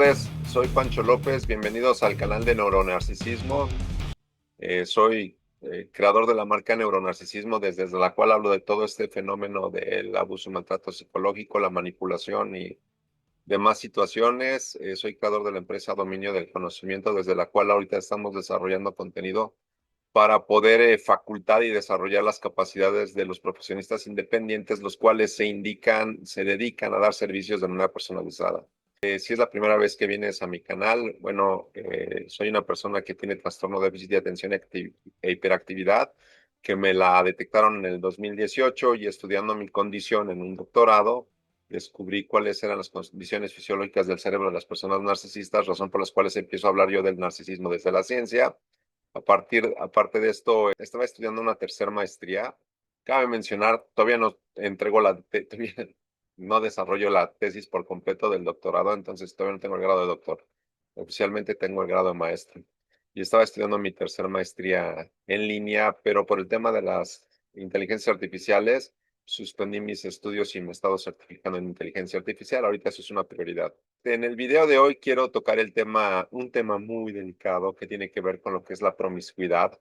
tardes, soy Pancho López, bienvenidos al canal de Neuronarcisismo. Soy creador de la marca Neuronarcisismo, desde la cual hablo de todo este fenómeno del abuso y maltrato psicológico, la manipulación y demás situaciones. Soy creador de la empresa Dominio del Conocimiento, desde la cual ahorita estamos desarrollando contenido para poder facultar y desarrollar las capacidades de los profesionistas independientes, los cuales se dedican a dar servicios de manera personalizada. Si es la primera vez que vienes a mi canal, bueno, soy una persona que tiene trastorno de déficit de atención e hiperactividad, que me la detectaron en el 2018 y estudiando mi condición en un doctorado, descubrí cuáles eran las condiciones fisiológicas del cerebro de las personas narcisistas, razón por las cuales empiezo a hablar yo del narcisismo desde la ciencia. Aparte de esto, estaba estudiando una tercera maestría. Cabe mencionar, todavía no entrego todavía no desarrollo la tesis por completo del doctorado, entonces todavía no tengo el grado de doctor. Oficialmente tengo el grado de maestro. Y estaba estudiando mi tercera maestría en línea, pero por el tema de las inteligencias artificiales, suspendí mis estudios y me he estado certificando en inteligencia artificial. Ahorita eso es una prioridad. En el video de hoy quiero tocar un tema muy delicado que tiene que ver con lo que es la promiscuidad.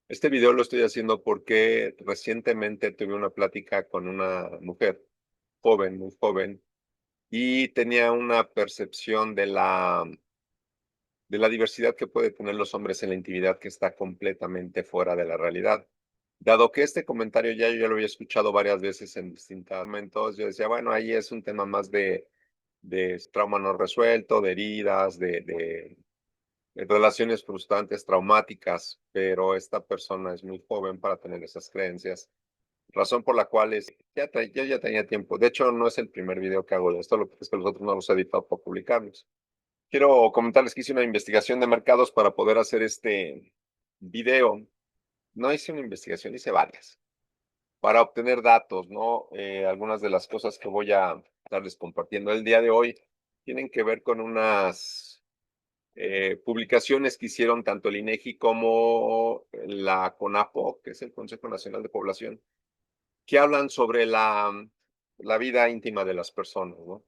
Este video lo estoy haciendo porque recientemente tuve una plática con una mujer joven, muy joven, y tenía una percepción de la diversidad que puede tener los hombres en la intimidad que está completamente fuera de la realidad. Dado que este comentario yo ya lo había escuchado varias veces en distintos momentos, yo decía, bueno, ahí es un tema más de trauma no resuelto, de heridas, de relaciones frustrantes, traumáticas, pero esta persona es muy joven para tener esas creencias, razón por la cual yo ya tenía tiempo. De hecho, no es el primer video que hago de esto, lo que es que los otros no los he editado para publicarlos. Quiero comentarles que hice una investigación de mercados para poder hacer este video. No hice una investigación, hice varias, para obtener datos, ¿no? Algunas de las cosas que voy a estarles compartiendo el día de hoy tienen que ver con unas publicaciones que hicieron tanto el INEGI como la CONAPO, que es el Consejo Nacional de Población, que hablan sobre la vida íntima de las personas, ¿no?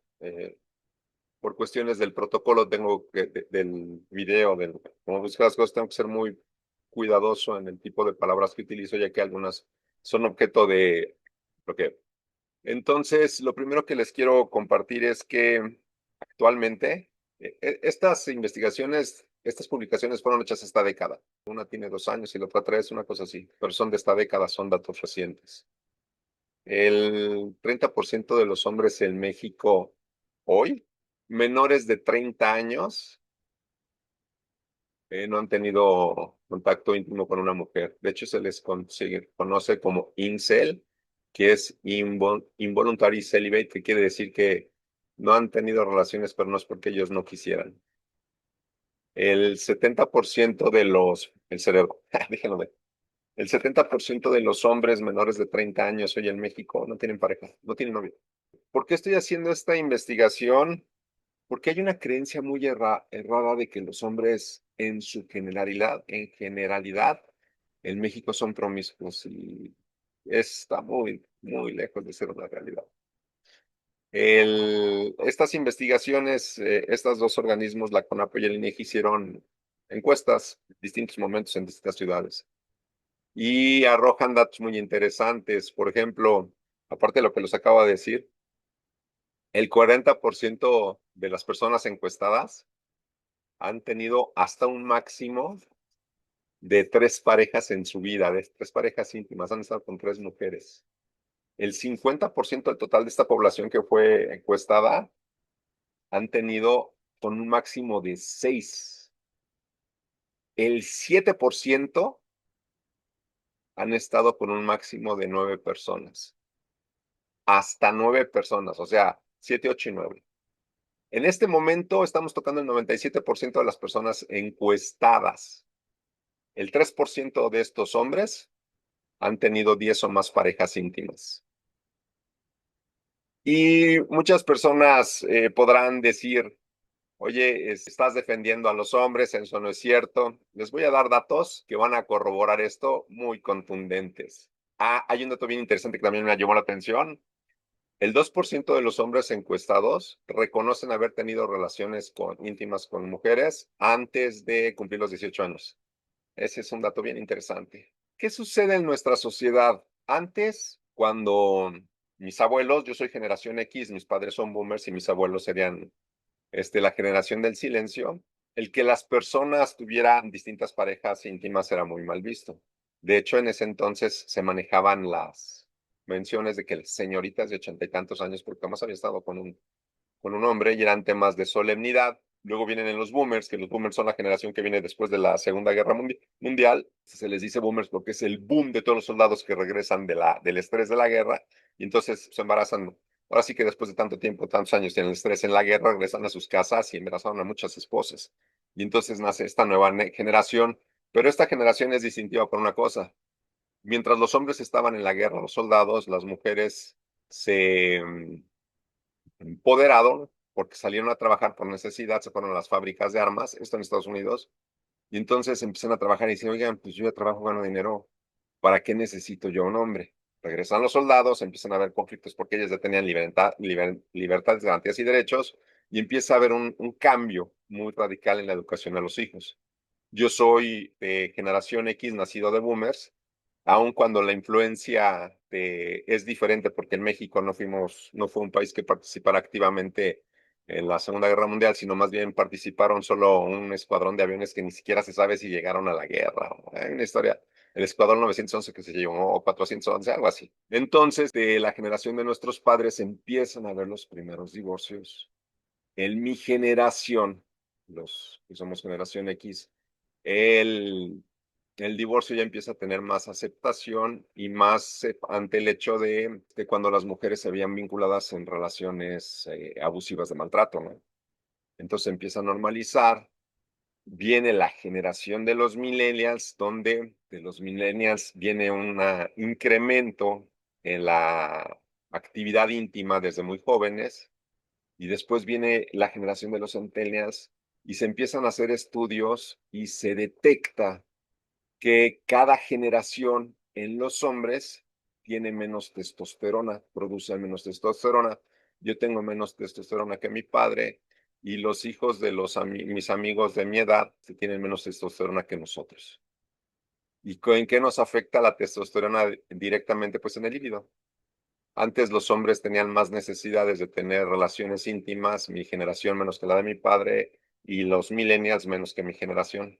Por cuestiones del protocolo del video, como buscar las cosas, tengo que ser muy cuidadoso en el tipo de palabras que utilizo, ya que algunas son objeto de bloqueo. Entonces, lo primero que les quiero compartir es que actualmente estas investigaciones, estas publicaciones fueron hechas esta década. Una tiene 2 años y la otra 3, una cosa así, pero son de esta década, son datos recientes. El 30% de los hombres en México hoy, menores de 30 años, no han tenido contacto íntimo con una mujer. De hecho, se les conoce como incel, que es involuntary celibate, que quiere decir que no han tenido relaciones, pero no es porque ellos no quisieran. El 70% el cerebro, déjenlo ver. El 70% de los hombres menores de 30 años hoy en México no tienen pareja, no tienen novio. ¿Por qué estoy haciendo esta investigación? Porque hay una creencia muy errada de que los hombres en generalidad, en México son promiscuos y está muy, muy lejos de ser una realidad. Estas investigaciones, estos dos organismos, la CONAPO y el INEGI, hicieron encuestas en distintos momentos en distintas ciudades y arrojan datos muy interesantes. Por ejemplo, aparte de lo que les acabo de decir, el 40% de las personas encuestadas han tenido hasta un máximo de 3 parejas en su vida, de 3 parejas íntimas, han estado con 3 mujeres. El 50% del total de esta población que fue encuestada han tenido con un máximo de 6. El 7% han estado con un máximo de 9 personas. Hasta 9 personas, o sea, 7, 8 y 9. En este momento estamos tocando el 97% de las personas encuestadas. El 3% de estos hombres han tenido 10 o más parejas íntimas. Y muchas personas podrán decir, oye, estás defendiendo a los hombres, eso no es cierto. Les voy a dar datos que van a corroborar esto muy contundentes. Hay un dato bien interesante que también me llamó la atención. El 2% de los hombres encuestados reconocen haber tenido relaciones íntimas con mujeres antes de cumplir los 18 años. Ese es un dato bien interesante. ¿Qué sucede en nuestra sociedad? Antes, cuando mis abuelos, yo soy generación X, mis padres son boomers y mis abuelos serían la generación del silencio, el que las personas tuvieran distintas parejas íntimas era muy mal visto. De hecho, en ese entonces se manejaban las menciones de que señoritas de 80 y tantos años, porque jamás había estado con un hombre y eran temas de solemnidad. Luego vienen en los boomers, que los boomers son la generación que viene después de la Segunda Guerra Mundial. Se les dice boomers porque es el boom de todos los soldados que regresan del estrés de la guerra y entonces se embarazan. Ahora sí que después de tanto tiempo, tantos años tienen el estrés en la guerra, regresan a sus casas y embarazaron a muchas esposas. Y entonces nace esta nueva generación. Pero esta generación es distintiva por una cosa. Mientras los hombres estaban en la guerra, los soldados, las mujeres se empoderado porque salieron a trabajar por necesidad, se fueron a las fábricas de armas, esto en Estados Unidos, y entonces empiezan a trabajar y dicen, oigan, pues yo ya trabajo, gano dinero, ¿para qué necesito yo un hombre? Regresan los soldados, empiezan a haber conflictos porque ellos ya tenían libertades, garantías y derechos, y empieza a haber un cambio muy radical en la educación a los hijos. Yo soy de generación X, nacido de boomers, aun cuando la influencia es diferente, porque en México no fue un país que participara activamente en la Segunda Guerra Mundial, sino más bien participaron solo un escuadrón de aviones que ni siquiera se sabe si llegaron a la guerra. Hay una historia, el escuadrón 911 que se llevó, o 411, algo así. Entonces, de la generación de nuestros padres empiezan a ver los primeros divorcios. En mi generación, los que somos generación X, el, el divorcio ya empieza a tener más aceptación y más ante el hecho de cuando las mujeres se veían vinculadas en relaciones abusivas de maltrato, ¿no? Entonces se empieza a normalizar. Viene la generación de los millennials, donde de los millennials viene un incremento en la actividad íntima desde muy jóvenes y después viene la generación de los centennials y se empiezan a hacer estudios y se detecta que cada generación en los hombres tiene menos testosterona, produce menos testosterona. Yo tengo menos testosterona que mi padre y los hijos de mis amigos de mi edad tienen menos testosterona que nosotros. ¿Y en qué nos afecta la testosterona directamente? Pues en el líbido. Antes los hombres tenían más necesidades de tener relaciones íntimas, mi generación menos que la de mi padre y los millennials menos que mi generación.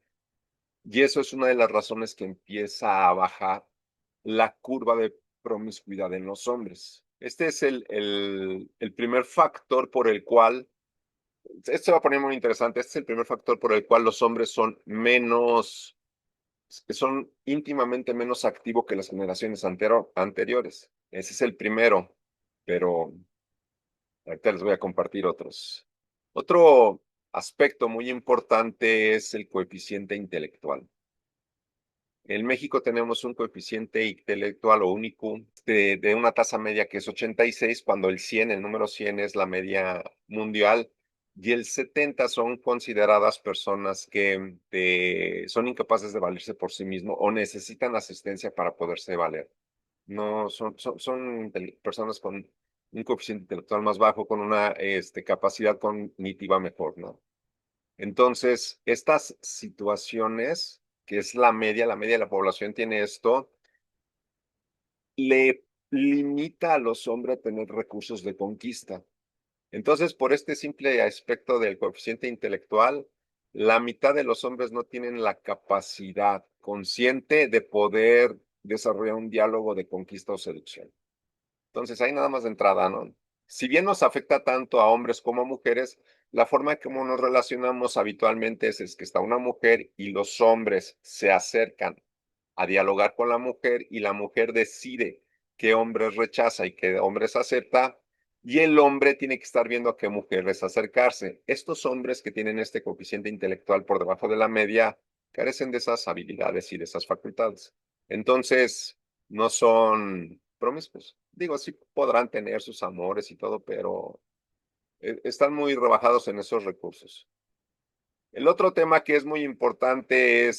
Y eso es una de las razones que empieza a bajar la curva de promiscuidad en los hombres. Este es el primer factor por el cual, esto se va a poner muy interesante, este es el primer factor por el cual los hombres son íntimamente menos activos que las generaciones anteriores. Ese es el primero, pero ahorita les voy a compartir otros. Otro aspecto muy importante es el coeficiente intelectual. En México tenemos un coeficiente intelectual o un IQ de una tasa media que es 86, cuando el número 100 es la media mundial, y el 70 son consideradas personas que son incapaces de valerse por sí mismos o necesitan asistencia para poderse valer. No, son personas con un coeficiente intelectual más bajo, con una capacidad cognitiva mejor, ¿no? Entonces, estas situaciones, que es la media de la población tiene esto, le limita a los hombres a tener recursos de conquista. Entonces, por este simple aspecto del coeficiente intelectual, la mitad de los hombres no tienen la capacidad consciente de poder desarrollar un diálogo de conquista o seducción. Entonces, ahí nada más de entrada, ¿no? Si bien nos afecta tanto a hombres como a mujeres, la forma en cómo nos relacionamos habitualmente es que está una mujer y los hombres se acercan a dialogar con la mujer y la mujer decide qué hombres rechaza y qué hombres acepta, y el hombre tiene que estar viendo a qué mujeres acercarse. Estos hombres que tienen este coeficiente intelectual por debajo de la media carecen de esas habilidades y de esas facultades. Entonces, no son promiscuos. Digo, sí podrán tener sus amores y todo, pero están muy rebajados en esos recursos. El otro tema que es muy importante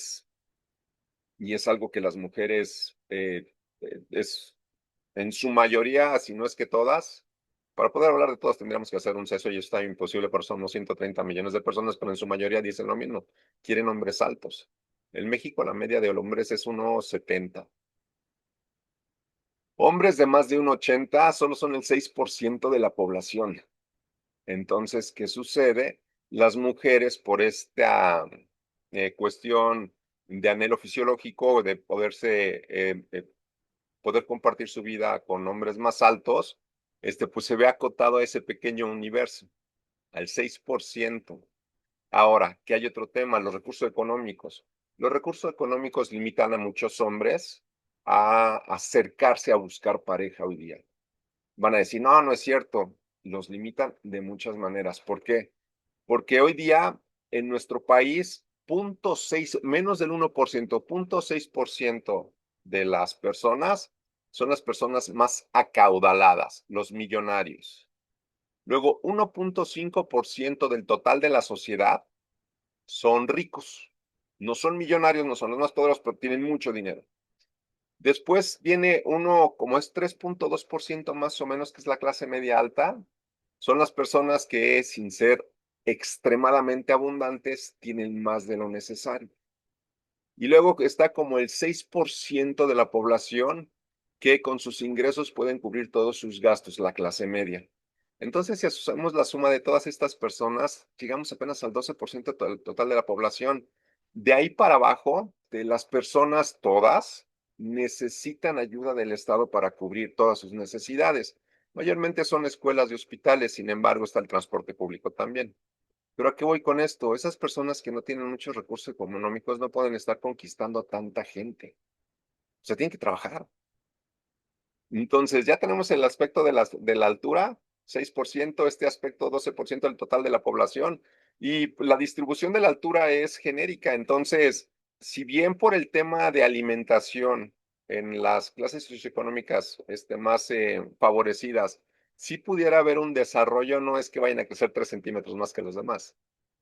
y es algo que las mujeres es en su mayoría, si no es que todas, Para poder hablar de todas tendríamos que hacer un censo y eso está imposible, porque somos 130 millones de personas, pero en su mayoría dicen lo mismo, quieren hombres altos. En México la media de hombres es 1,70. Hombres de más de 1,80 solo son el 6% de la población. Entonces, ¿qué sucede? Las mujeres, por esta cuestión de anhelo fisiológico, de poder compartir su vida con hombres más altos, pues se ve acotado a ese pequeño universo, al 6%. Ahora, que hay otro tema, los recursos económicos. Los recursos económicos limitan a muchos hombres a acercarse a buscar pareja hoy día. Van a decir, no, no es cierto. Los limitan de muchas maneras. ¿Por qué? Porque hoy día en nuestro país, 0,6, menos del 1%, 0,6% de las personas son las personas más acaudaladas, los millonarios. Luego, 1,5% del total de la sociedad son ricos. No son millonarios, no son los más poderosos, pero tienen mucho dinero. Después viene uno, como es 3,2% más o menos, que es la clase media alta. Son las personas que, sin ser extremadamente abundantes, tienen más de lo necesario. Y luego está como el 6% de la población que con sus ingresos pueden cubrir todos sus gastos, la clase media. Entonces, si hacemos la suma de todas estas personas, llegamos apenas al 12% total de la población. De ahí para abajo, de las personas todas necesitan ayuda del Estado para cubrir todas sus necesidades. Mayormente son escuelas y hospitales, sin embargo, está el transporte público también. Pero ¿a qué voy con esto? Esas personas que no tienen muchos recursos económicos no pueden estar conquistando a tanta gente. O sea, tienen que trabajar. Entonces, ya tenemos el aspecto de la altura, 6%, este aspecto 12% del total de la población, y la distribución de la altura es genérica. Entonces, si bien por el tema de alimentación en las clases socioeconómicas más favorecidas, sí pudiera haber un desarrollo, no es que vayan a crecer 3 centímetros más que los demás.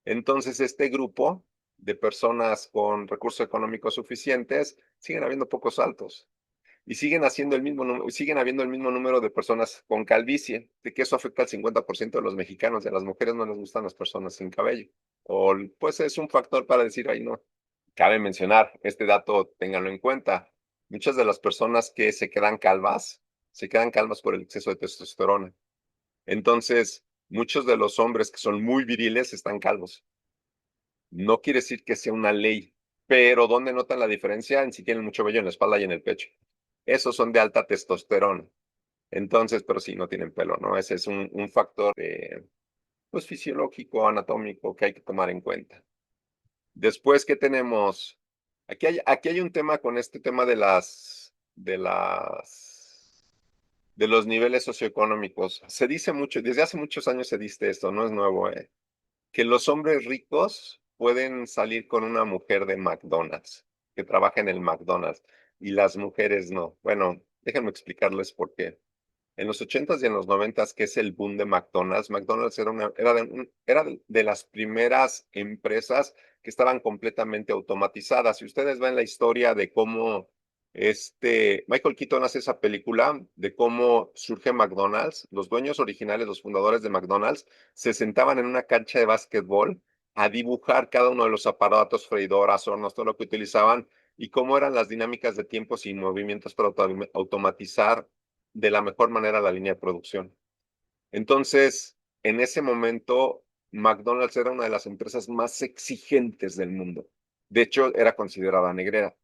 Entonces, este grupo de personas con recursos económicos suficientes siguen habiendo pocos altos y siguen habiendo el mismo número de personas con calvicie, de que eso afecta al 50% de los mexicanos, y a las mujeres no les gustan las personas sin cabello. O pues es un factor para decir, ay no. Cabe mencionar, este dato ténganlo en cuenta, muchas de las personas que se quedan calvas por el exceso de testosterona. Entonces, muchos de los hombres que son muy viriles están calvos. No quiere decir que sea una ley, pero ¿dónde notan la diferencia? En si tienen mucho vello en la espalda y en el pecho. Esos son de alta testosterona. Entonces, pero sí, no tienen pelo, ¿no? Ese es un factor pues fisiológico, anatómico que hay que tomar en cuenta. Después, ¿qué tenemos? Aquí hay un tema con este tema de los niveles socioeconómicos. Se dice mucho, desde hace muchos años se dice esto, no es nuevo, que los hombres ricos pueden salir con una mujer de McDonald's, que trabaja en el McDonald's, y las mujeres no. Bueno, déjenme explicarles por qué. En los 80s y en los 90s, que es el boom de McDonald's, McDonald's era de las primeras empresas que estaban completamente automatizadas. Si ustedes ven la historia de cómo Michael Keaton hace esa película, de cómo surge McDonald's, los dueños originales, los fundadores de McDonald's, se sentaban en una cancha de básquetbol a dibujar cada uno de los aparatos, freidoras, hornos, todo lo que utilizaban y cómo eran las dinámicas de tiempos y movimientos para automatizar de la mejor manera la línea de producción. Entonces, en ese momento, McDonald's era una de las empresas más exigentes del mundo. De hecho, era considerada negrera.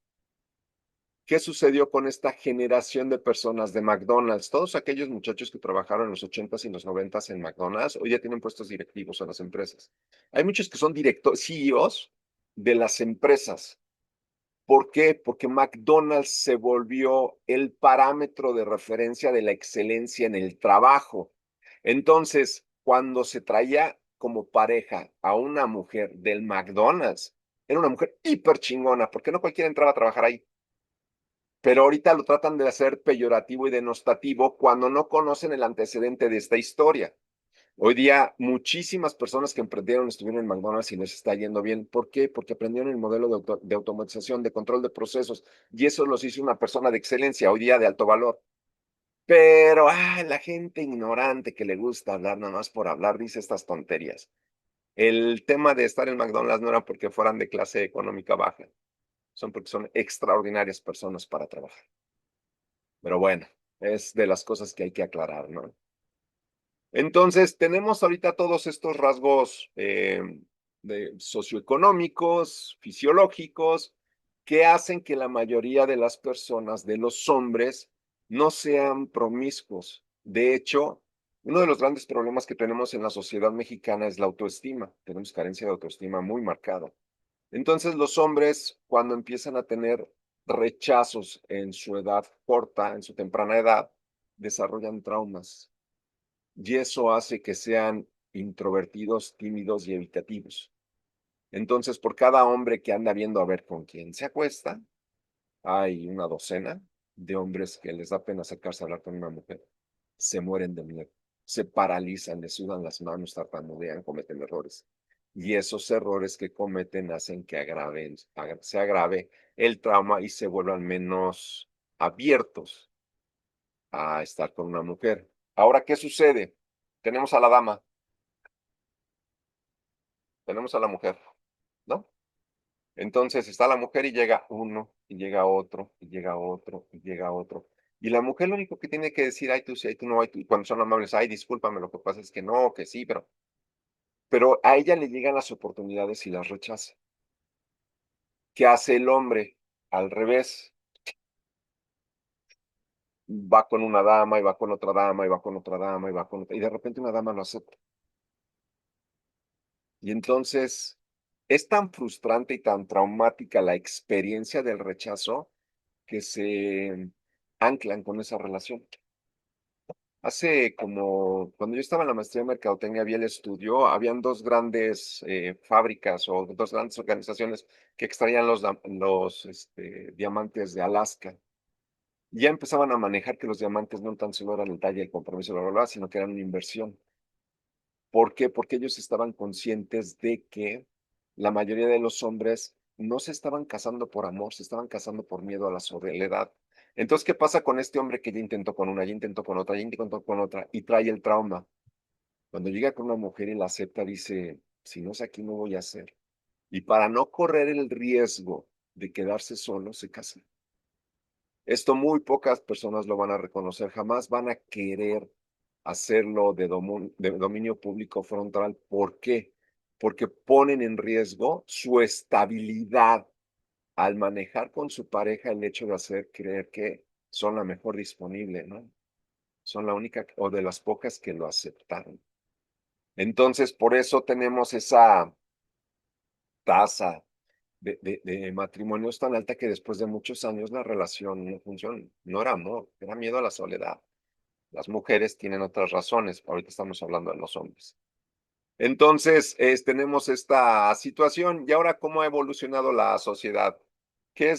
¿Qué sucedió con esta generación de personas de McDonald's? Todos aquellos muchachos que trabajaron en los 80s y los 90s en McDonald's hoy ya tienen puestos directivos en las empresas. Hay muchos que son CEOs de las empresas. ¿Por qué? Porque McDonald's se volvió el parámetro de referencia de la excelencia en el trabajo. Entonces, cuando se traía como pareja a una mujer del McDonald's, era una mujer hiper chingona, porque no cualquiera entraba a trabajar ahí. Pero ahorita lo tratan de hacer peyorativo y denostativo cuando no conocen el antecedente de esta historia. Hoy día, muchísimas personas que emprendieron estuvieron en McDonald's y les está yendo bien. ¿Por qué? Porque aprendieron el modelo de automatización, de control de procesos, y eso los hizo una persona de excelencia, hoy día de alto valor. Pero, la gente ignorante que le gusta hablar nada más por hablar, dice estas tonterías. El tema de estar en McDonald's no era porque fueran de clase económica baja, son porque son extraordinarias personas para trabajar. Pero bueno, es de las cosas que hay que aclarar, ¿no? Entonces, tenemos ahorita todos estos rasgos de socioeconómicos, fisiológicos, que hacen que la mayoría de las personas, de los hombres, no sean promiscuos. De hecho, uno de los grandes problemas que tenemos en la sociedad mexicana es la autoestima. Tenemos carencia de autoestima muy marcada. Entonces, los hombres, cuando empiezan a tener rechazos en su edad corta, en su temprana edad, desarrollan traumas y eso hace que sean introvertidos, tímidos y evitativos. Entonces, por cada hombre que anda viendo a ver con quién se acuesta, hay una docena de hombres que les da pena acercarse a hablar con una mujer. Se mueren de miedo, se paralizan, les sudan las manos, tartamudean, cometen errores. Y esos errores que cometen hacen que se agrave el trauma y se vuelvan menos abiertos a estar con una mujer. Ahora, ¿qué sucede? Tenemos a la dama, tenemos a la mujer, ¿no? Entonces está la mujer y llega uno, y llega otro, y llega otro, y llega otro. Y la mujer lo único que tiene que decir, ay, tú sí, ay, tú no, ay, tú, y cuando son amables, ay, discúlpame, lo que pasa es que no, que sí, pero a ella le llegan las oportunidades y las rechaza. ¿Qué hace el hombre? Al revés, va con una dama, y va con otra dama, y va con otra dama, y va con otra, y de repente una dama lo acepta. Y entonces es tan frustrante y tan traumática la experiencia del rechazo que se anclan con esa relación. Hace como, cuando yo estaba en la maestría de mercadotecnia, había el estudio, habían dos grandes fábricas o dos grandes organizaciones que extraían los diamantes de Alaska. Ya empezaban a manejar que los diamantes no tan solo eran el detalle, el compromiso, bla, bla, bla, sino que eran una inversión. ¿Por qué? Porque ellos estaban conscientes de que la mayoría de los hombres no se estaban casando por amor, se estaban casando por miedo a la soledad. Entonces, ¿qué pasa con este hombre que ya intentó con una, ya intentó con otra, ya intentó con otra y trae el trauma? Cuando llega con una mujer y la acepta, dice, si no es aquí, no voy a hacer. Y para no correr el riesgo de quedarse solo, se casa. Esto muy pocas personas lo van a reconocer, jamás van a querer hacerlo de dominio público frontal. ¿Por qué? Porque ponen en riesgo su estabilidad al manejar con su pareja el hecho de hacer creer que son la mejor disponible, ¿no? Son la única o de las pocas que lo aceptaron. Entonces, por eso tenemos esa tasa de matrimonios tan alta que después de muchos años la relación no funciona. No era amor, era miedo a la soledad. Las mujeres tienen otras razones, ahorita estamos hablando de los hombres. Entonces, tenemos esta situación y ahora, ¿cómo ha evolucionado la sociedad? ¿Qué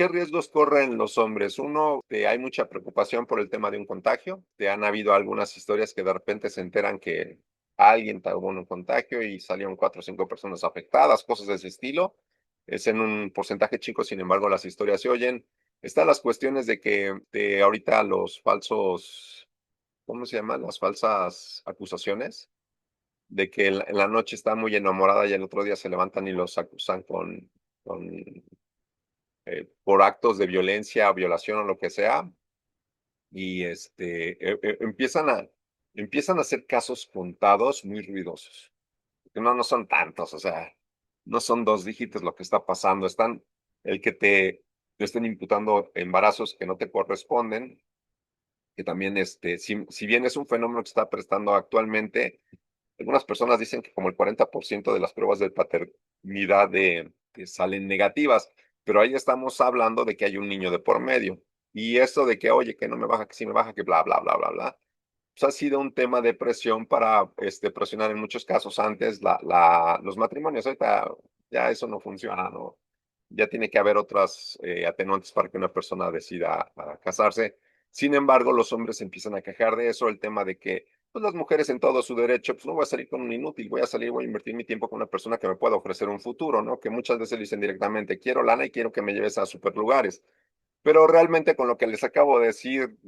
riesgos corren los hombres? Uno, hay mucha preocupación por el tema de un contagio. Han habido algunas historias que de repente se enteran que alguien tuvo un contagio y salieron 4 o 5 personas afectadas, cosas de ese estilo. Es en un porcentaje chico, sin embargo, las historias se oyen. Están las cuestiones de que ahorita los falsos, ¿cómo se llaman? Las falsas acusaciones de que en la noche está muy enamorada y el otro día se levantan y los acusan por actos de violencia, violación o lo que sea, y empiezan a hacer casos contados muy ruidosos. Que no son tantos, o sea, no son 2 dígitos lo que está pasando, el que te estén imputando embarazos que no te corresponden, que también, si bien es un fenómeno que está prestando actualmente, algunas personas dicen que como el 40% de las pruebas de paternidad salen negativas, pero ahí estamos hablando de que hay un niño de por medio. Y eso de que, oye, que no me baja, que sí me baja, que bla, bla, bla, bla, bla, pues ha sido un tema de presión para presionar en muchos casos antes los matrimonios. Ahorita ya eso no funciona, ¿no? Ya tiene que haber otras atenuantes para que una persona decida casarse. Sin embargo, los hombres empiezan a quejar de eso, el tema de que pues, las mujeres en todo su derecho, pues no voy a salir con un inútil, voy a salir, voy a invertir mi tiempo con una persona que me pueda ofrecer un futuro, ¿no? Que muchas veces dicen directamente, quiero lana y quiero que me lleves a super lugares. Pero realmente con lo que les acabo de decir,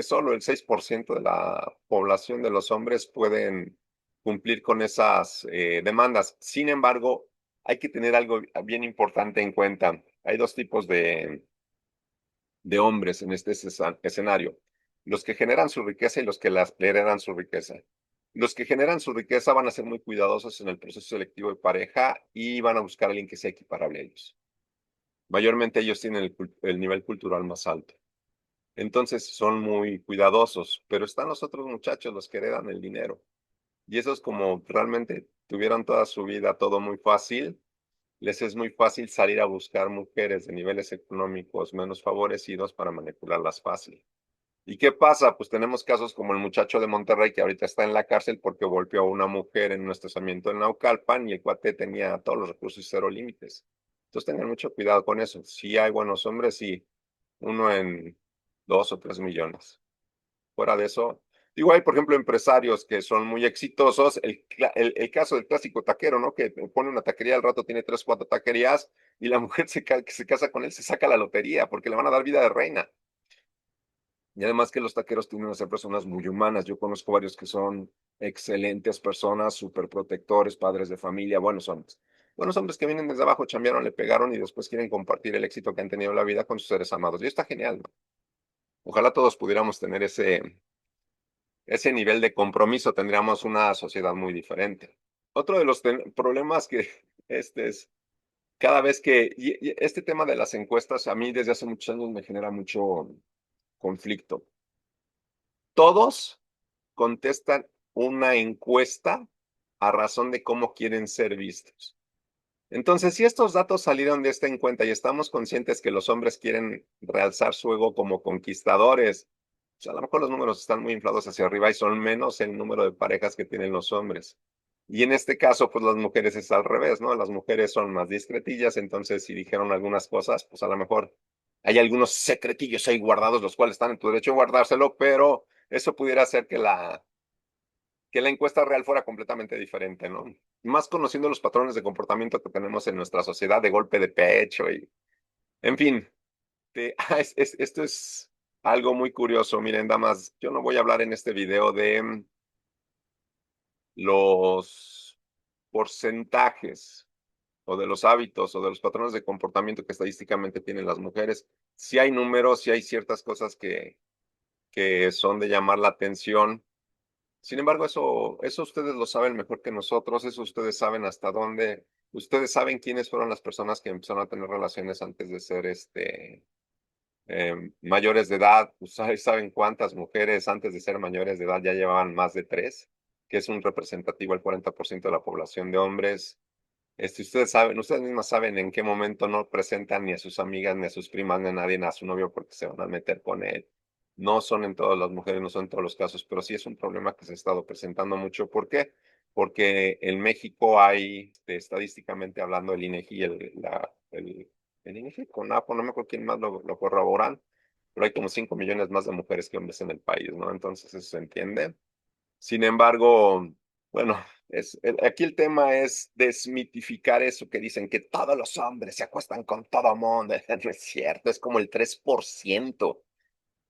solo el 6% de la población de los hombres pueden cumplir con esas demandas. Sin embargo, hay que tener algo bien importante en cuenta. Hay dos tipos de hombres en este escenario. Los que generan su riqueza y los que le heredan su riqueza. Los que generan su riqueza van a ser muy cuidadosos en el proceso selectivo de pareja y van a buscar a alguien que sea equiparable a ellos. Mayormente ellos tienen el nivel cultural más alto. Entonces son muy cuidadosos, pero están los otros muchachos, los que heredan el dinero. Y esos como realmente tuvieron toda su vida todo muy fácil, les es muy fácil salir a buscar mujeres de niveles económicos menos favorecidos para manipularlas fácil. ¿Y qué pasa? Pues tenemos casos como el muchacho de Monterrey que ahorita está en la cárcel porque golpeó a una mujer en un estacionamiento en Naucalpan y el cuate tenía todos los recursos y cero límites. Entonces tengan mucho cuidado con eso. Si hay buenos hombres, sí, uno en 2 o 3 millones. Fuera de eso, digo, hay por ejemplo empresarios que son muy exitosos. El caso del clásico taquero, ¿no? Que pone una taquería, al rato tiene 3, 4 taquerías y la mujer que se casa con él se saca la lotería porque le van a dar vida de reina. Y además que los taqueros tienden a ser personas muy humanas. Yo conozco varios que son excelentes personas, súper protectores, padres de familia, buenos hombres. Buenos hombres que vienen desde abajo, chambearon, le pegaron y después quieren compartir el éxito que han tenido en la vida con sus seres amados. Y está genial, ¿no? Ojalá todos pudiéramos tener ese nivel de compromiso, tendríamos una sociedad muy diferente. Otro de los problemas que es cada vez que, y este tema de las encuestas a mí desde hace muchos años me genera mucho conflicto. Todos contestan una encuesta a razón de cómo quieren ser vistos. Entonces, si estos datos salieron de esta encuesta y estamos conscientes que los hombres quieren realzar su ego como conquistadores, pues a lo mejor los números están muy inflados hacia arriba y son menos el número de parejas que tienen los hombres. Y en este caso, pues las mujeres es al revés, ¿no? Las mujeres son más discretillas, entonces si dijeron algunas cosas, pues a lo mejor hay algunos secretillos ahí guardados, los cuales están en tu derecho a guardárselo, pero eso pudiera hacer que la encuesta real fuera completamente diferente, ¿no? Más conociendo los patrones de comportamiento que tenemos en nuestra sociedad de golpe de pecho y, en fin, esto es algo muy curioso. Miren, damas, yo no voy a hablar en este video de los porcentajes o de los hábitos o de los patrones de comportamiento que estadísticamente tienen las mujeres. Si hay números, si hay ciertas cosas que son de llamar la atención. Sin embargo, eso ustedes lo saben mejor que nosotros, eso ustedes saben hasta dónde, ustedes saben quiénes fueron las personas que empezaron a tener relaciones antes de ser mayores de edad, ustedes saben cuántas mujeres antes de ser mayores de edad ya llevaban más de tres, que es un representativo el 40% de la población de hombres. Ustedes saben, ustedes mismas saben en qué momento no presentan ni a sus amigas, ni a sus primas, ni a nadie, ni a su novio porque se van a meter con él. No son en todas las mujeres, no son en todos los casos, pero sí es un problema que se ha estado presentando mucho. ¿Por qué? Porque en México hay, estadísticamente hablando, el INEGI, el INEGI con APO, no me acuerdo quién más lo corroboran, pero hay como 5 millones más de mujeres que hombres en el país, ¿no? Entonces eso se entiende. Sin embargo, bueno, aquí el tema es desmitificar eso que dicen que todos los hombres se acuestan con todo mundo. No es cierto, es como el 3%.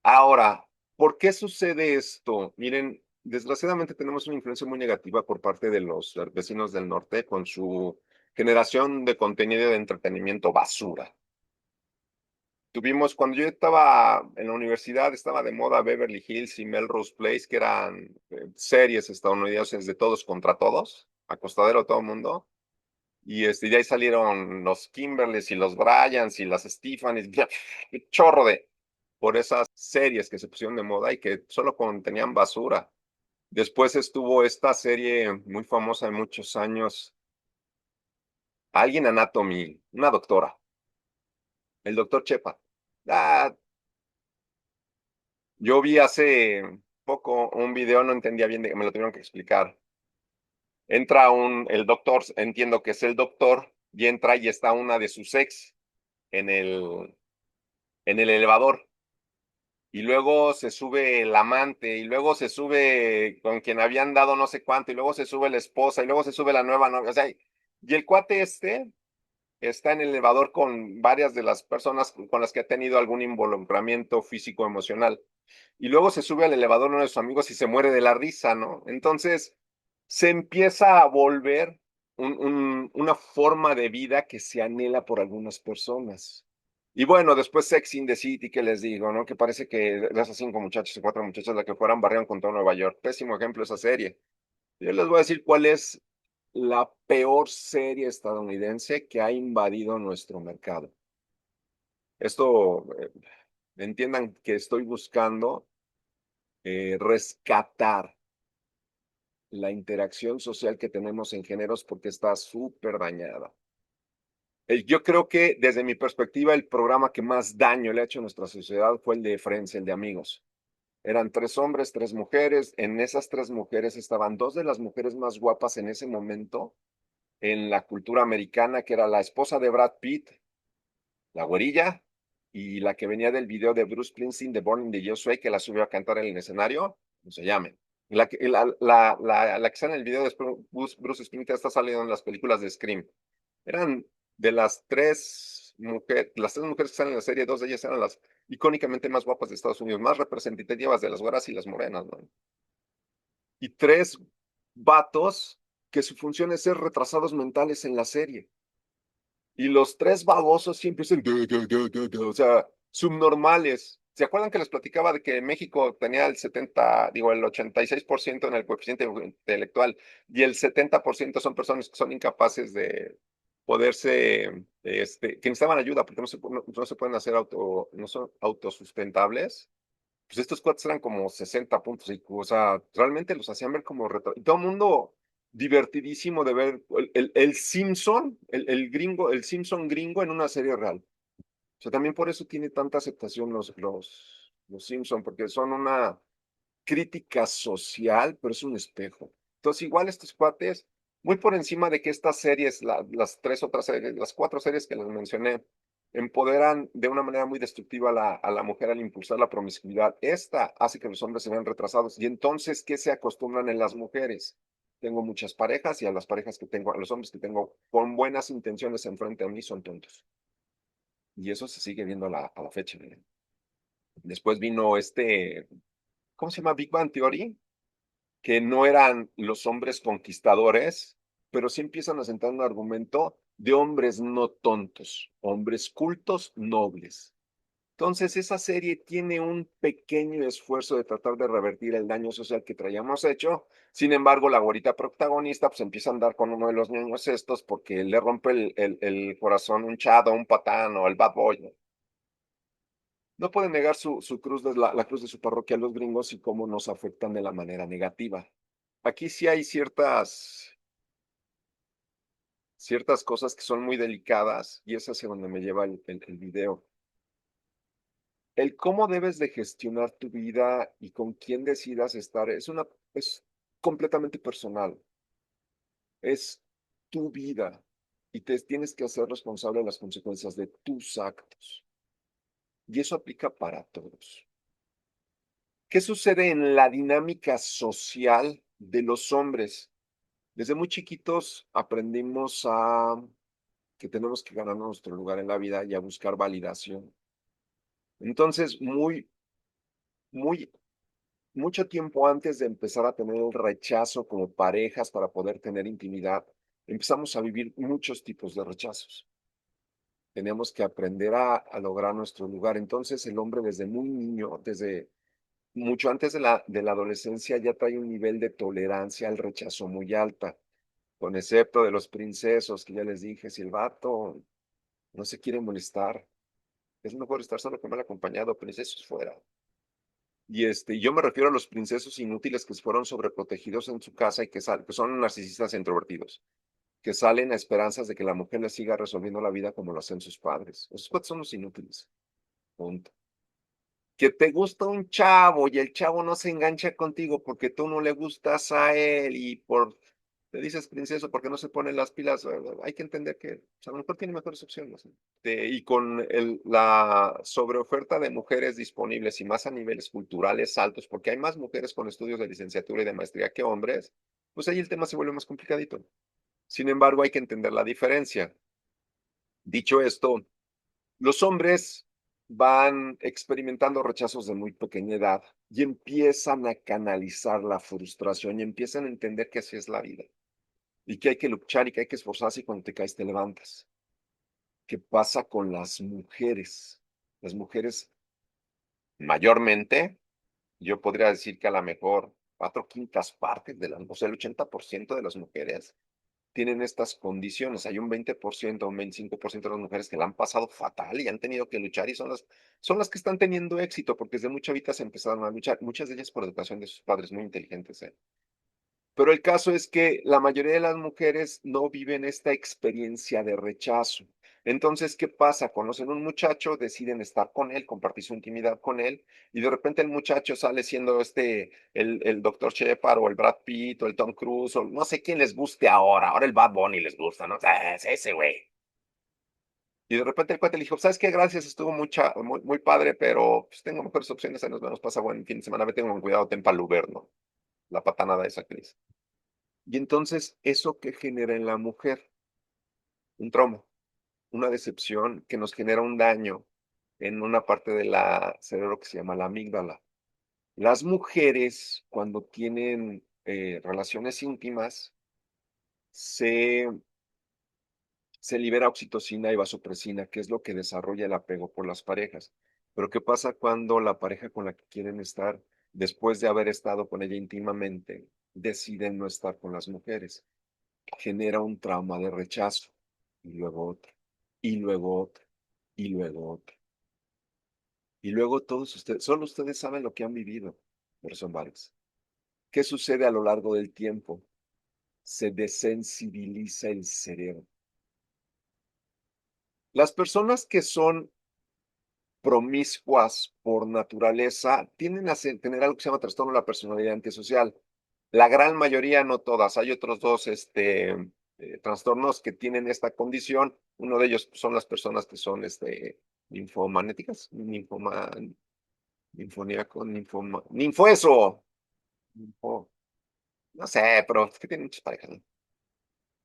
Ahora, ¿por qué sucede esto? Miren, desgraciadamente tenemos una influencia muy negativa por parte de los vecinos del norte con su generación de contenido de entretenimiento basura. Cuando yo estaba en la universidad, estaba de moda Beverly Hills y Melrose Place, que eran series estadounidenses de todos contra todos, acostadero todo el mundo. Y de ahí salieron los Kimberlys y los Bryans y las Stephanies, chorro por esas series que se pusieron de moda y que solo contenían basura. Después estuvo esta serie muy famosa de muchos años, Alguien Anatomy, una doctora, el doctor Chepa. Ah, yo vi hace poco un video, no entendía bien, me lo tuvieron que explicar. Entra el doctor, entiendo que es el doctor, y entra y está una de sus ex en el elevador. Y luego se sube el amante, y luego se sube con quien habían dado no sé cuánto, y luego se sube la esposa, y luego se sube la nueva novia. O sea, y el cuate está en el elevador con varias de las personas con las que ha tenido algún involucramiento físico emocional. Y luego se sube al elevador uno de sus amigos y se muere de la risa, ¿no? Entonces se empieza a volver una forma de vida que se anhela por algunas personas. Y bueno, después Sex in the City, ¿qué les digo, no? Que parece que de esas 5 muchachos o 4 muchachas, la que fueran, barrieron con todo Nueva York. Pésimo ejemplo esa serie. Yo les voy a decir cuál es la peor serie estadounidense que ha invadido nuestro mercado. Esto, entiendan que estoy buscando rescatar la interacción social que tenemos en géneros porque está súper dañada. Yo creo que desde mi perspectiva el programa que más daño le ha hecho a nuestra sociedad fue el de Friends, el de Amigos. Eran 3 hombres, 3 mujeres. En esas 3 mujeres estaban 2 de las mujeres más guapas en ese momento en la cultura americana, que era la esposa de Brad Pitt, la güerilla, y la que venía del video de Bruce Springsteen, de Born in the USA, que la subió a cantar en el escenario, no se llame. La que está en el video de Bruce Springsteen está saliendo en las películas de Scream. Eran de las 3 mujeres que están en la serie, 2 de ellas eran las icónicamente más guapas de Estados Unidos, más representativas de las güeras y las morenas, ¿no? Y 3 vatos que su función es ser retrasados mentales en la serie. Y los 3 babosos siempre son, o sea, subnormales. ¿Se acuerdan que les platicaba de que México tenía el 86% en el coeficiente intelectual y el 70% son personas que son incapaces de poderse, que necesitaban ayuda porque no se pueden hacer no son autosustentables? Pues estos cuates eran como 60 puntos IQ, o sea, realmente los hacían ver como y todo el mundo divertidísimo de ver el Simpson, el gringo, el Simpson gringo en una serie real. O sea, también por eso tiene tanta aceptación los Simpson, porque son una crítica social, pero es un espejo. Entonces, igual estos cuates, muy por encima de que estas series, las 3 otras series, las 4 series que les mencioné, empoderan de una manera muy destructiva a la mujer al impulsar la promiscuidad. Esta hace que los hombres se vean retrasados. Y entonces, ¿qué se acostumbran en las mujeres? Tengo muchas parejas y a las parejas que tengo, a los hombres que tengo con buenas intenciones enfrente a mí son tontos. Y eso se sigue viendo a la fecha. Miren. Después vino ¿cómo se llama? Big Bang Theory, que no eran los hombres conquistadores, pero sí empiezan a sentar un argumento de hombres no tontos, hombres cultos, nobles. Entonces, esa serie tiene un pequeño esfuerzo de tratar de revertir el daño social que traíamos hecho. Sin embargo, la güerita protagonista pues empieza a andar con uno de los niños estos porque le rompe el corazón un chado, un patán o el bad boy. No pueden negar su cruz, la cruz de su parroquia a los gringos y cómo nos afectan de la manera negativa. Aquí sí hay ciertas cosas que son muy delicadas y es hacia donde me lleva el video. El cómo debes de gestionar tu vida y con quién decidas estar es completamente personal. Es tu vida y te tienes que hacer responsable de las consecuencias de tus actos. Y eso aplica para todos. ¿Qué sucede en la dinámica social de los hombres? Desde muy chiquitos aprendimos a que tenemos que ganar nuestro lugar en la vida y a buscar validación. Entonces, muy, mucho tiempo antes de empezar a tener el rechazo como parejas para poder tener intimidad, empezamos a vivir muchos tipos de rechazos. Tenemos que aprender a lograr nuestro lugar. Entonces, el hombre desde muy niño, desde mucho antes de la adolescencia, ya trae un nivel de tolerancia al rechazo muy alta, con excepto de los princesos, que ya les dije, si el vato no se quiere molestar, es mejor estar solo que mal acompañado, princesos fuera. Y yo me refiero a los princesos inútiles que fueron sobreprotegidos en su casa y que son narcisistas e introvertidos, que salen a esperanzas de que la mujer les siga resolviendo la vida como lo hacen sus padres. Esos cuatro son los inútiles. Punto. Que te gusta un chavo y el chavo no se engancha contigo porque tú no le gustas a él y te dices princeso porque no se ponen las pilas, hay que entender que a lo mejor tiene mejores opciones. ¿No? Y con la sobreoferta de mujeres disponibles y más a niveles culturales altos, porque hay más mujeres con estudios de licenciatura y de maestría que hombres, pues ahí el tema se vuelve más complicadito. Sin embargo, hay que entender la diferencia. Dicho esto, los hombres van experimentando rechazos de muy pequeña edad y empiezan a canalizar la frustración y empiezan a entender que así es la vida y que hay que luchar y que hay que esforzarse y cuando te caes te levantas. ¿Qué pasa con las mujeres? Las mujeres mayormente, yo podría decir que a lo mejor 4/5 partes de las, o sea, el 80% de las mujeres tienen estas condiciones. Hay un 20%, un 25% de las mujeres que la han pasado fatal y han tenido que luchar y son las que están teniendo éxito porque desde muy chavitas empezaron a luchar, muchas de ellas por educación de sus padres muy inteligentes, ¿eh? Pero el caso es que la mayoría de las mujeres no viven esta experiencia de rechazo. Entonces, ¿qué pasa? Conocen un muchacho, deciden estar con él, compartir su intimidad con él, y de repente el muchacho sale siendo el Dr. Shepard o el Brad Pitt o el Tom Cruise o no sé quién les guste ahora el Bad Bunny les gusta, ¿no? O sea, es ese güey. Y de repente el cuate le dijo, ¿sabes qué? Gracias, estuvo muy padre, pero pues, tengo mejores opciones, ahí nos vemos, pasa buen fin de semana, vete con cuidado, ten pa'l Uber, ¿no? La patanada esa que dice. Y entonces, ¿eso qué genera en la mujer? Un trauma, una decepción que nos genera un daño en una parte del cerebro que se llama la amígdala. Las mujeres, cuando tienen relaciones íntimas, se, se libera oxitocina y vasopresina, que es lo que desarrolla el apego por las parejas. Pero ¿qué pasa cuando la pareja con la que quieren estar, después de haber estado con ella íntimamente, deciden no estar con las mujeres? Genera un trauma de rechazo, y luego otro, y luego otro, y luego otro. Y luego todos ustedes, solo ustedes saben lo que han vivido, pero son varios. ¿Qué sucede a lo largo del tiempo? Se desensibiliza el cerebro. Las personas que son promiscuas por naturaleza tienden a tener algo que se llama trastorno de la personalidad antisocial. La gran mayoría, no todas. Hay otros dos trastornos que tienen esta condición. Uno de ellos son las personas que son ninfomagnéticas, ninfoníaco, ninfo eso. Ninfo, no sé, pero es que tienen muchas parejas, ¿no?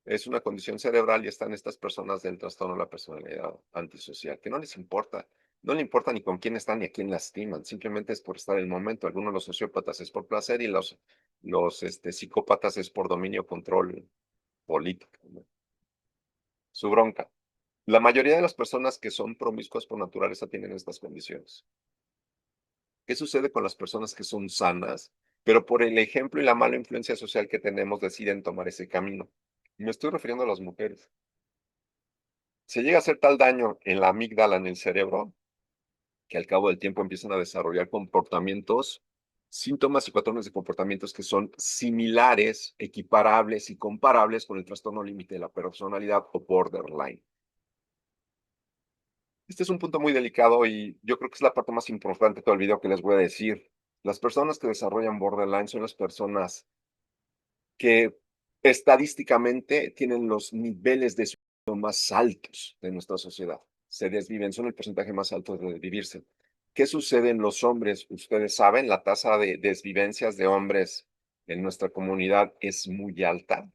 Es una condición cerebral y están estas personas del trastorno de la personalidad antisocial, que no les importa, no le importa ni con quién están ni a quién lastiman, simplemente es por estar en el momento. Algunos de los sociópatas es por placer y los psicópatas es por dominio, control político, ¿no? Su bronca. La mayoría de las personas que son promiscuas por naturaleza tienen estas condiciones. ¿Qué sucede con las personas que son sanas, pero por el ejemplo y la mala influencia social que tenemos deciden tomar ese camino? Me estoy refiriendo a las mujeres. Se llega a hacer tal daño en la amígdala, en el cerebro, que al cabo del tiempo empiezan a desarrollar comportamientos, síntomas y patrones de comportamientos que son similares, equiparables y comparables con el trastorno límite de la personalidad o borderline. Este es un punto muy delicado y yo creo que es la parte más importante de todo el video que les voy a decir. Las personas que desarrollan borderline son las personas que estadísticamente tienen los niveles de suicidio más altos de nuestra sociedad. Se desviven, son el porcentaje más alto de desvivirse. ¿Qué sucede en los hombres? Ustedes saben, la tasa de desvivencias de hombres en nuestra comunidad es muy alta.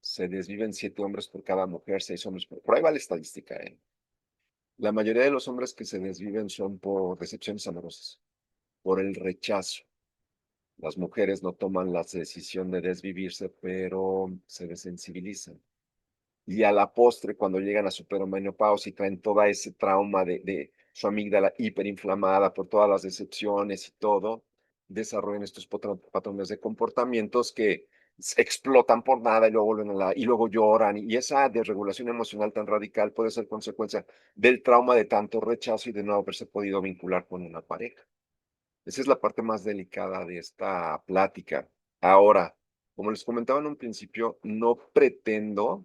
Se desviven 7 hombres por cada mujer, 6 hombres por ahí va la estadística, ¿eh? La mayoría de los hombres que se desviven son por decepciones amorosas, por el rechazo. Las mujeres no toman la decisión de desvivirse, pero se desensibilizan. Y a la postre, cuando llegan a su peromenopausia y traen todo ese trauma de su amígdala hiperinflamada por todas las decepciones y todo, desarrollan estos patrones de comportamientos que explotan por nada y luego vuelven y luego lloran. Y esa desregulación emocional tan radical puede ser consecuencia del trauma de tanto rechazo y de no haberse podido vincular con una pareja. Esa es la parte más delicada de esta plática. Ahora, como les comentaba en un principio, no pretendo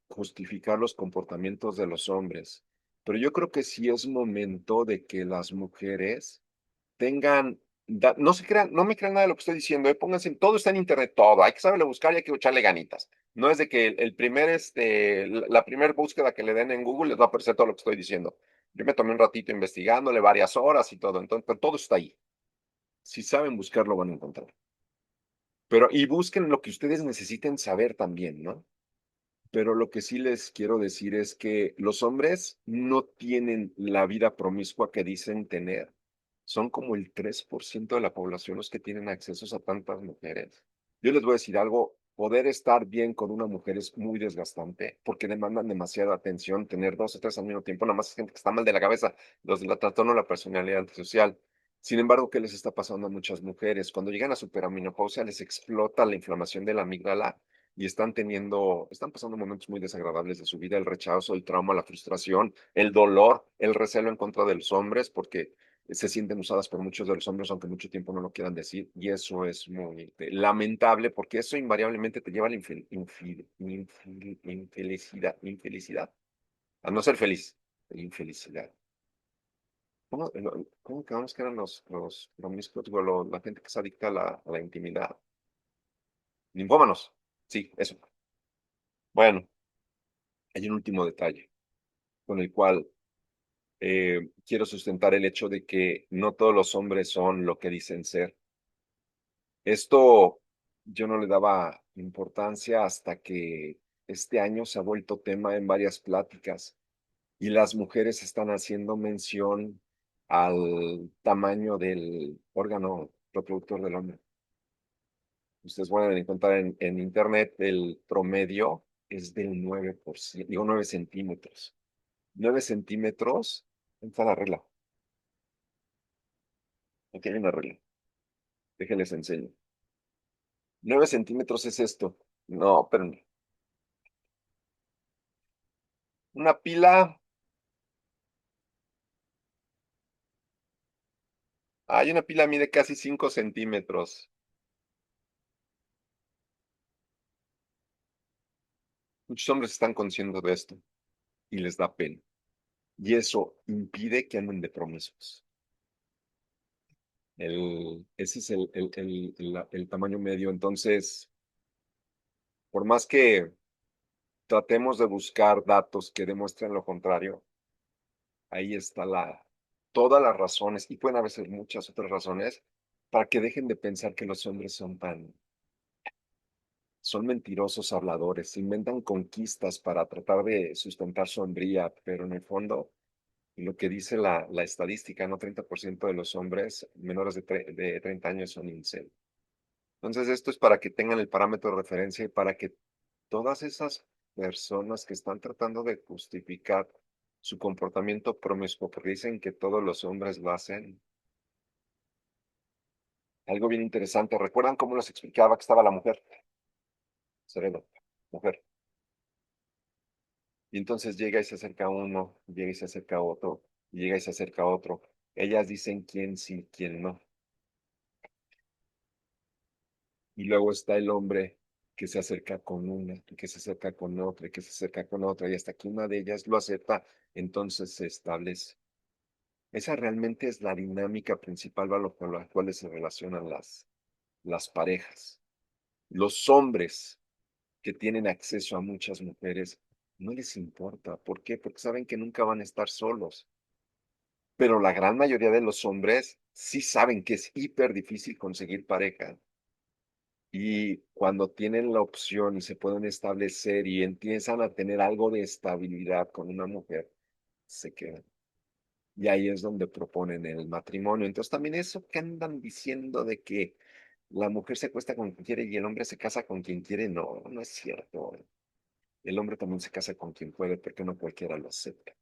justificar los comportamientos de los hombres, pero yo creo que sí es momento de que las mujeres tengan, no se crean, no me crean nada de lo que estoy diciendo, pónganse, todo está en internet, todo, hay que saberle buscar y hay que echarle ganitas. No es de que el primer, la primera búsqueda que le den en Google les va a aparecer todo lo que estoy diciendo. Yo me tomé un ratito investigándole varias horas y todo, entonces, pero todo está ahí. Si saben buscarlo, van a encontrar. Pero, y busquen lo que ustedes necesiten saber también, ¿no? Pero lo que sí les quiero decir es que los hombres no tienen la vida promiscua que dicen tener. Son como el 3% de la población los que tienen accesos a tantas mujeres. Yo les voy a decir algo, poder estar bien con una mujer es muy desgastante porque demandan demasiada atención, tener dos o tres al mismo tiempo, nada más es gente que está mal de la cabeza, los de la trastorno de la personalidad antisocial. Sin embargo, ¿qué les está pasando a muchas mujeres? Cuando llegan a superamenopausia les explota la inflamación de la amígdala y están pasando momentos muy desagradables de su vida, el rechazo, el trauma, la frustración, el dolor, el recelo en contra de los hombres, porque se sienten usadas por muchos de los hombres, aunque mucho tiempo no lo quieran decir, y eso es muy lamentable, porque eso invariablemente te lleva a la infelicidad, a no ser feliz, infelicidad. ¿Cómo quedamos que eran los promiscuos, digo, la gente que se adicta a la intimidad? Ninfómanos, sí, eso. Bueno, hay un último detalle con el cual quiero sustentar el hecho de que no todos los hombres son lo que dicen ser. Esto yo no le daba importancia hasta que este año se ha vuelto tema en varias pláticas y las mujeres están haciendo mención al tamaño del órgano reproductor del hombre. Ustedes pueden encontrar en internet el promedio es del 9%, digo 9 centímetros. 9 centímetros, está la regla. Aquí hay una regla. Déjenles enseño. 9 centímetros es esto. No, pero no. Una pila, hay una pila mide casi 5 centímetros. Muchos hombres están conscientes de esto y les da pena. Y eso impide que anden de promiscuos. Ese es el tamaño medio. Entonces, por más que tratemos de buscar datos que demuestren lo contrario, ahí está todas las razones, y pueden haber muchas otras razones, para que dejen de pensar que los hombres son mentirosos habladores, inventan conquistas para tratar de sustentar su hombría, pero en el fondo, lo que dice la estadística, no 30% de los hombres menores de 30 años son incel. Entonces, esto es para que tengan el parámetro de referencia y para que todas esas personas que están tratando de justificar su comportamiento promiscuo, porque dicen que todos los hombres lo hacen, algo bien interesante. ¿Recuerdan cómo les explicaba que estaba la mujer? Sereno, mujer. Y entonces llega y se acerca uno, llega y se acerca otro, y llega y se acerca otro. Ellas dicen quién sí, quién no. Y luego está el hombre que se acerca con una, y que se acerca con otra, y que se acerca con otra, y hasta que una de ellas lo acepta, entonces se establece. Esa realmente es la dinámica principal con la cual se relacionan las parejas. Los hombres que tienen acceso a muchas mujeres no les importa. ¿Por qué? Porque saben que nunca van a estar solos. Pero la gran mayoría de los hombres sí saben que es hiper difícil conseguir pareja. Y cuando tienen la opción y se pueden establecer y empiezan a tener algo de estabilidad con una mujer, se quedan. Y ahí es donde proponen el matrimonio. Entonces también eso que andan diciendo de que la mujer se acuesta con quien quiere y el hombre se casa con quien quiere, no, no es cierto. El hombre también se casa con quien puede, porque no cualquiera lo acepta.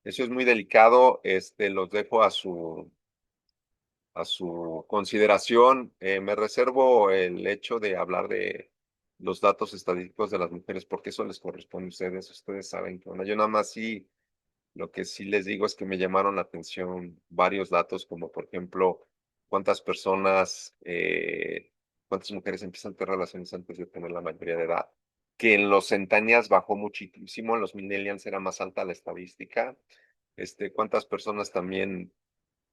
Eso es muy delicado, los dejo a su consideración. Me reservo el hecho de hablar de los datos estadísticos de las mujeres, porque eso les corresponde a ustedes. Ustedes saben que, bueno, yo nada más sí, lo que sí les digo es que me llamaron la atención varios datos, como por ejemplo, cuántas mujeres empiezan a tener relaciones antes de tener la mayoría de edad, que en los centennials bajó muchísimo, en los millennials era más alta la estadística. Cuántas personas también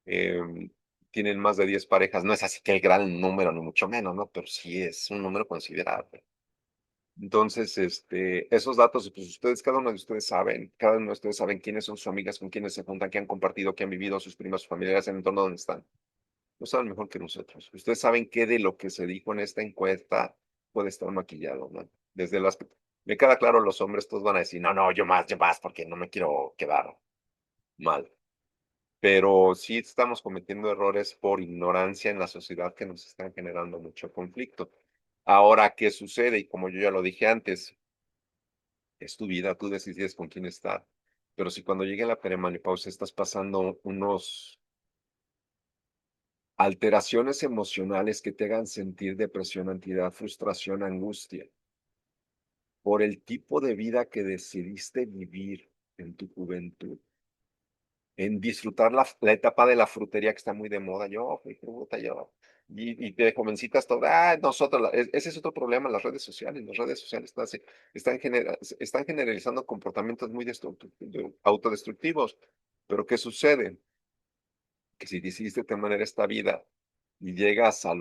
em, tienen más de 10 parejas. No es así que el gran número, ni mucho menos, ¿no? Pero sí es un número considerable. Entonces, esos datos, pues ustedes, cada uno de ustedes saben, cada uno de ustedes saben quiénes son sus amigas, con quiénes se juntan, qué han compartido, qué han vivido, sus primas, sus familiares, en el entorno donde están. Lo saben mejor que nosotros. Ustedes saben qué de lo que se dijo en esta encuesta puede estar maquillado, ¿no? Desde el aspecto Me queda claro, los hombres todos van a decir: "No, no, yo más, porque no me quiero quedar mal". Pero sí estamos cometiendo errores por ignorancia en la sociedad que nos están generando mucho conflicto. Ahora, ¿qué sucede? Y como yo ya lo dije antes, es tu vida, tú decides con quién estar. Pero si cuando llegue la perimenopausia estás pasando unos alteraciones emocionales que te hagan sentir depresión, ansiedad, frustración, angustia, por el tipo de vida que decidiste vivir en tu juventud, en disfrutar la etapa de la frutería que está muy de moda. Yo fui fruta, yo. Y de jovencitas todo, nosotros, ese es otro problema, las redes sociales están generalizando comportamientos muy autodestructivos. Pero ¿qué sucede? Que si decidiste tener esta vida y llegas a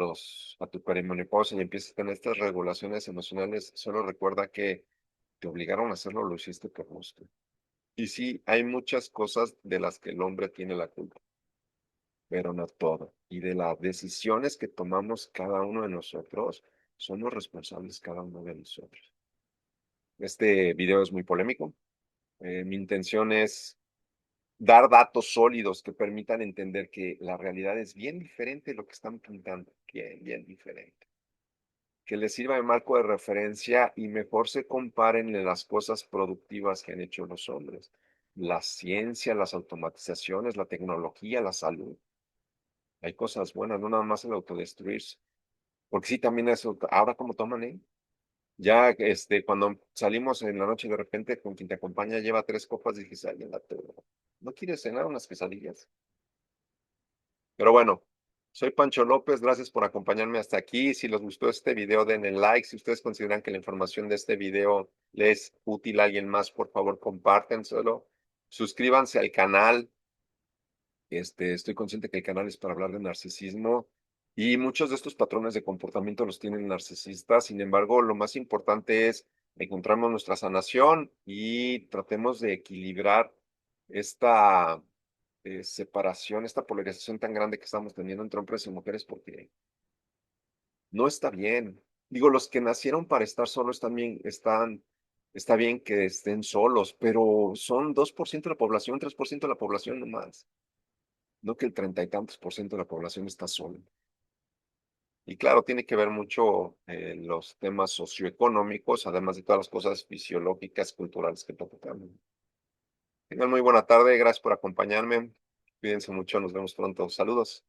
tu perimenopausia y empiezas a tener estas regulaciones emocionales, solo recuerda que te obligaron a hacerlo, lo hiciste por gusto. Y sí, hay muchas cosas de las que el hombre tiene la culpa, pero no todo. Y de las decisiones que tomamos cada uno de nosotros, somos responsables cada uno de nosotros. Este video es muy polémico. Mi intención es dar datos sólidos que permitan entender que la realidad es bien diferente de lo que están pintando, bien, bien diferente. Que les sirva de marco de referencia y mejor se comparen en las cosas productivas que han hecho los hombres. La ciencia, las automatizaciones, la tecnología, la salud. Hay cosas buenas, no nada más el autodestruirse. Porque sí, también eso, ahora como toman, ¿eh? Ya, cuando salimos en la noche de repente con quien te acompaña lleva 3 copas, y dices, ay, ¿no quieres cenar unas quesadillas? Pero bueno, soy Pancho López, gracias por acompañarme hasta aquí. Si les gustó este video, denle like. Si ustedes consideran que la información de este video les es útil a alguien más, por favor, compártenselo. Suscríbanse al canal. Estoy consciente que el canal es para hablar de narcisismo y muchos de estos patrones de comportamiento los tienen narcisistas. Sin embargo, lo más importante es encontrarnos nuestra sanación y tratemos de equilibrar esta separación, esta polarización tan grande que estamos teniendo entre hombres y mujeres, porque no está bien. Digo, los que nacieron para estar solos también está bien que estén solos, pero son 2% de la población, 3% de la población nomás. No que el 30 y tantos % de la población está sola. Y claro, tiene que ver mucho los temas socioeconómicos, además de todas las cosas fisiológicas, culturales que tocamos. Tengan muy buena tarde, gracias por acompañarme. Cuídense mucho, nos vemos pronto. Saludos.